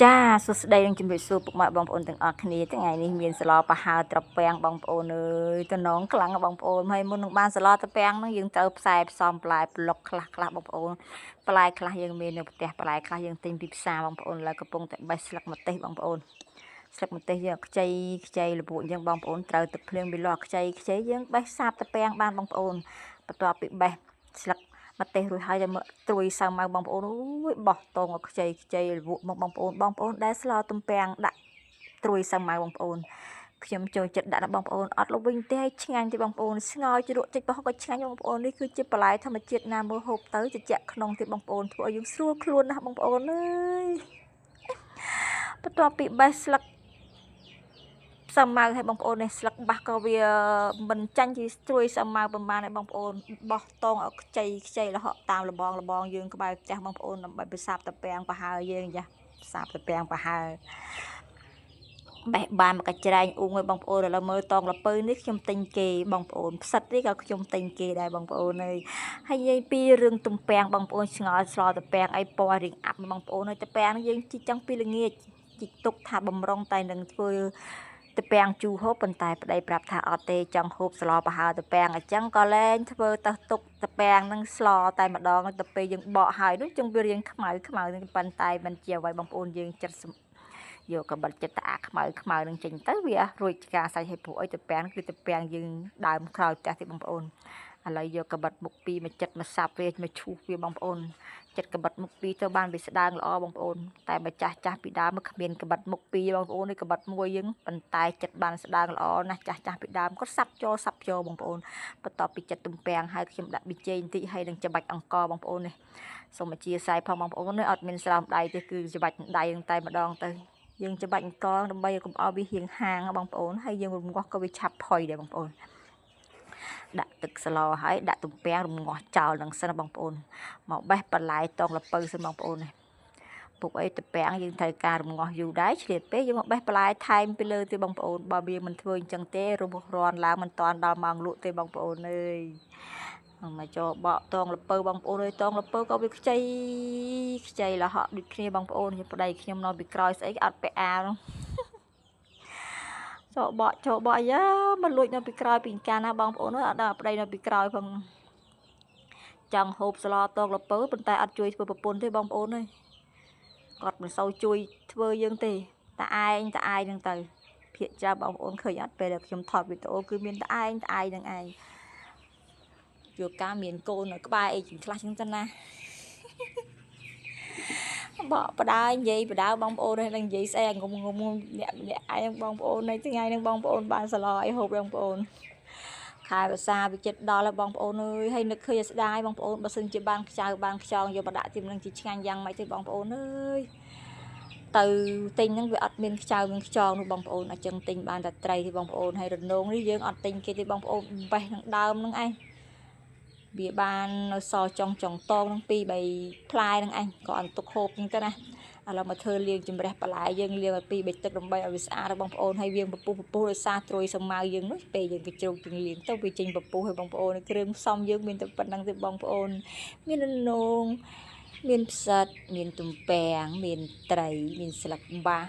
จ้าสุดใดยังจำเป็นสู้ปุกมาบางปนถึงออกนี้ตั้งไงนี่มีสลอปะหาตระแปงบางปนเลยตัวน้องกลางบางปนให้มุนบ้านสลอตระแปงนั่งยังเติบใส่ซ้อมปลายปลอกคลาคลาบางปนปลายคลายังมีเนื้อแต่ปลายคลายังติงปิบซาบางปนแล้วก็ปงแต่ใบสลักมาเตะบางปนสลักมาเตะยังใจระบุยังบางปนเติบตะเพลียงไปหลอกใจยังใบซาตระแปงบ้านบางปนประตูปิดใบสลักมาเตะรู้ให้จะมาตรุยสร้างมาบางปนบอกตรงกับใจระบุบางปนได้สลอตุ่มแปงดักตรุยสร้างมาบางปนខ្ញុំចូលចិត្តដាក់បងប្អូនអត់លវិញទេឆ្ងាញ់ទេបងប្អូនស្ងោរជ្រក់ចិត្តបោះក៏ឆ្ងាញ់បងប្អូននេះគឺជាបន្លែធម្មជាតិណាមើលហូបទៅជែកក្នុងទេបងប្អូនធ្វើឲ្យយើងស្រួលខ្លួនណាស់បងប្អូនអើយបន្ទាប់ពីបេះស្លឹកសាម៉ៅឲ្យបងប្អូននេះស្លឹកបាសក៏វាមិនចាញ់ពីស្ទួយសាម៉ៅប្រហែលឲ្យបងប្អូនបោះតងឲ្យខ្ចីរហក់តាមលបងយើងក្បែរផ្ទះបងប្អូនដើម្បីប្រសាបតពាំងប្រហើយើងចាប្រសាបតពាំងប្រហើបេះបានមកកច្រែងអ៊ូងឲ្យបងប្អូនឥឡូវមើលតងលពៅនេះខ្ញុំទិញគេបងប្អូនផ្សិតនេះក៏ខ្ញុំទិញគេដែរបងប្អូនអើយហើយនិយាយពីរឿងទំពាំងបងប្អូនឆ្ងល់ឆ្លោតពាំងអីពណ៌រៀងអាប់បងប្អូនហើយតពាំងយើងជីកចង់ពីល្ងាចជីកទុកថាបំរុងតែនឹងធ្វើតពាំងជូរហូបប៉ុន្តែប្តីប្រាប់ថាអត់ទេចង់ហូបស្លប្រហើតពាំងអញ្ចឹងក៏លែងធ្វើទៅទុកតពាំងនឹងស្លតែម្ដងទៅពេលយើងបកហើយនោះចឹងវារៀងខ្មៅនឹងប៉ុន្តែមិនជាអ្វីបងប្អូនយើងចិត្តយកកបិតចិត្តអាខ្មៅនឹងចេញទៅវារួចការសាច់ឲ្យព្រោះអីតពាំងគឺតពាំងយើងដើមក្រោយផ្ទះទេបងប្អូនឥឡូវយកកបិតមុខពីរមកចិត្តមកសាប់វាមកឈូសវាបងប្អូនចិត្តកបិតមុខពីរទៅបានវាស្ដើងល្អបងប្អូនតែបើចាស់ពីដើមមកគ្មានកបិតមុខពីរបងប្អូននេះកបិតមួយយើងប៉ុន្តែចិត្តបានស្ដើងល្អណាស់ចាស់ពីដើមគាត់សាប់ចូលបងប្អូនបន្ទាប់ពីចិត្តទំពាំងហើយខ្ញុំដាក់ប៊ីចេងបន្តិចហើយនឹងច្បាច់អង្ករបងប្អូននេះសូមអធិស្ឋានផងបងប្អូននេះអត់មានស្រោមដៃទេគឺច្បាច់ដៃតែម្ដងទៅយើងច្បាច់អង្ករដើម្បីឲ្យកុំឲ្យវាហៀងហាងបងប្អូនហើយយើងរំងាស់ក៏វាឆាប់ផុយដែរបងប្អូនដាក់ទឹកស្លហើយដាក់ទំពាំងរំងាស់ចោលនឹងសិនបងប្អូនមកបេះបន្លែតងលពៅសិនបងប្អូននេះពុកអីទំពាំងយើងត្រូវការរំងាស់យូរដែរឆ្លៀតពេកយើងមកបេះបន្លែថែមពីលើទេបងប្អូនបើវាមិនធ្វើអញ្ចឹងទេរំរាន់ឡើងមិនតាន់ដល់ម៉ោងលក់ទេបងប្អូនអើយមកចូលបកតងលពៅបងប្អូនអើយតងលពៅក៏វាខ្ចីលហកដូចគ្នាបងប្អូនប្តីខ្ញុំនៅពីក្រោយស្អីអត់ពាក់អាវនោះចូលបកអាយ៉ាមកលួចនៅពីក្រោយពីកាលណាបងប្អូនអើយអត់ដល់ប្តីនៅពីក្រោយផងចង់ហូបស្លតងលពៅប៉ុន្តែអត់ជួយធ្វើប្រពន្ធទេបងប្អូនអើយគាត់មិនសូវជួយធ្វើយើងទេតែឯងហ្នឹងទៅភាកចាំបងប្អូនឃើញអត់ពេលដែលខ្ញុំថតវីដេអូគឺមានតែឯងហ្នឹងឯងយកការមានកូននៅក្បែរអីជាងខ្លះចឹងទៅណាបកបដានិយាយបដាបងប្អូននឹងនិយាយស្អីងុំអ្នកឯងបងប្អូននៅថ្ងៃហ្នឹងបងប្អូនបានសឡឲ្យហូបបងប្អូនខែភាសាវិចិត្រដល់ហើយបងប្អូនអើយហើយនឹកឃើញស្ដាយបងប្អូនបើសិនជាបានខ្ចៅបានខ្ចងយកបដាក់ទីនឹងជាឆ្ងាញ់យ៉ាងម៉េចទេបងប្អូនអើយទៅទិញហ្នឹងវាអត់មានខ្ចៅមានខ្ចងនោះបងប្អូនអញ្ចឹងទិញបានតែត្រីទេបងប្អូនហើយរនងនេះយើងអត់ទិញគេទេបងប្អូនបេះនឹងដើមហ្នឹងឯងវាបាននៅសចង់តងនឹង2 3ផ្លែនឹងឯងក៏អត់ទុកហូបចឹងទៅណាឥឡូវមកធ្វើលាងជំរះបន្លែយើងលាងឲ្យ2 3ទឹកដើម្បីឲ្យវាស្អាតបងប្អូនហើយវាងពពុះដោយសារត្រួយសម្ៅយើងនោះពេលយើងកជ្រោកយើងលាងទៅវាចេញពពុះឲ្យបងប្អូនគ្រឿងផ្សំយើងមានតែប៉ុណ្្នឹងទេបងប្អូនមានរនងមានផ្សិតមានទំពាំងមានត្រីមានស្លឹកបាស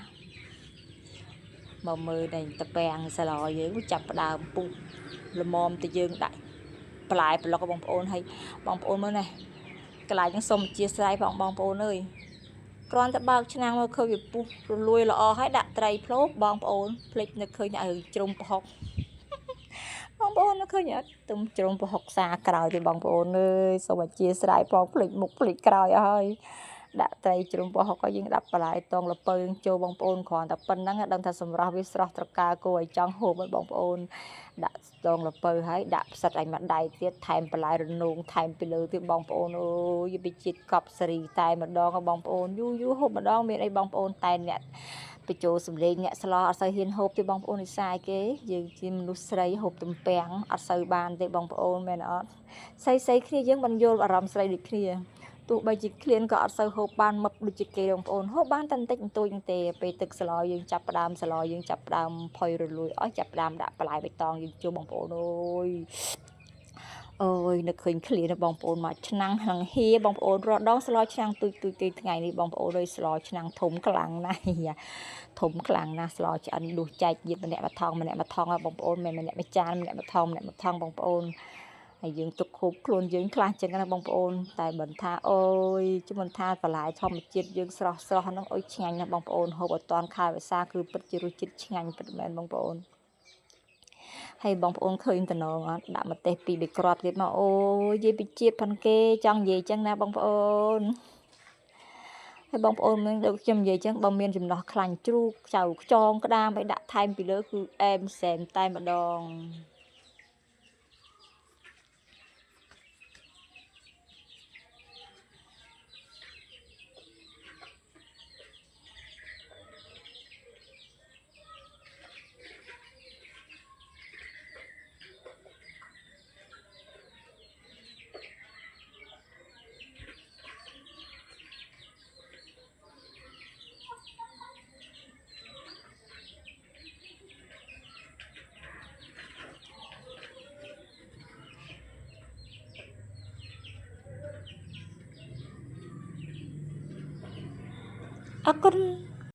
មកមើលតែតពាំងស្លយើងចាប់ផ្ដើមពុះល្មមទៅយើងដាក់បន្លែប្លុកបងប្អូនហើយបងប្អូនមើលណាកន្លែងហ្នឹងសូមអធិស្ឋានបងប្អូនអើយគ្រាន់តែបើកឆ្នាំងមកឃើញវាពុះរលួយល្អហើយដាក់ត្រីភ្លោបងប្អូនភ្លេចនឹកឃើញឲ្យជ្រុំប្រហុកបងប្អូននឹកឃើញអត់ទុំជ្រុំប្រហុកសាក្រោយទេបងប្អូនអើយសូមអធិស្ឋានផងភ្លេចមុខភ្លេចក្រោយអស់ហើយដាក់ត្រីជ្រុំប្រហុកឲ្យយើងដាក់បន្លែតងលពៅចូលបងប្អូនគ្រាន់តែប៉ុណ្្នឹងដឹងថាសម្រស់វាស្រស់ត្រកាលគួរឲ្យចង់ហូបហើយបងប្អូនដាក់តងលពៅហើយដាក់ផ្សិតឲ្យមួយដៃទៀតថែមបន្លែរនោងថែមពីលើទៀតបងប្អូនអូយវាជាតិកប់សេរីតែម្ដងបងប្អូនយូរហូបម្ដងមានអីបងប្អូនតែអ្នកបញ្ចូលសម្លេងអ្នកស្លោអត់សូវហ៊ានហូបទេបងប្អូននិសាយគេយើងជាមនុស្សស្រីហូបទំពាំងអត់សូវបានទេបងប្អូនមែនអត់ស្រីគ្នាយើងមិនយល់អារម្មណ៍ស្រីដូចគ្នាទោះបីជាឃ្លានក៏អត់សូវហូបបានមឹកដូចជាគេបងប្អូនហូបបានតែបន្តិចបន្តួចទេពេលទឹកស្លយើងចាប់ផ្ដើមស្លយើងចាប់ផ្ដើមផុយរលួយអស់ចាប់ផ្ដើមដាក់បន្លែបៃតងយើងចូលបងប្អូនអើយ ôiនឹកឃើញឃ្លានបងប្អូនមកឆ្នាំងហ្នឹងហៀបងប្អូនរត់ដងស្លោឆ្នាំងទុយទីថ្ងៃនេះបងប្អូនអើយស្លោឆ្នាំងធំខ្លាំងណាស់ធំខ្លាំងណាស់ស្លោឆ្អិនដួសចែកយៀតម្នាក់មកថងបងប្អូនមិនម្នាក់មួយចានម្នាក់មកថងបងប្អូនហើយយើងទុកហូបខ្លួនយើងខ្លះចឹងណាបងប្អូនតែមិនថាអូយជំនថាបន្លែធម្មជាតិយើងស្រស់ហ្នឹងអុយឆ្ងាញ់ណាស់បងប្អូនហូបអត់តាន់ខែភាសាគឺពិតជារសជាតិឆ្ងាញ់ពិតមែនបងប្អូនហើយបងប្អូនឃើញតំណងអត់ដាក់ម្ទេស2 3គ្រាប់ទៀតមកអូយនិយាយពីជាតិផងគេចង់និយាយចឹងណាបងប្អូនហើយបងប្អូនមិនដូចខ្ញុំនិយាយចឹងបើមានចំណោះខ្លាញ់ជ្រូកចៅខ្យងក្តាមឲ្យដាក់ថែមពីលើគឺអែមសែនតែម្ដងអរគុណ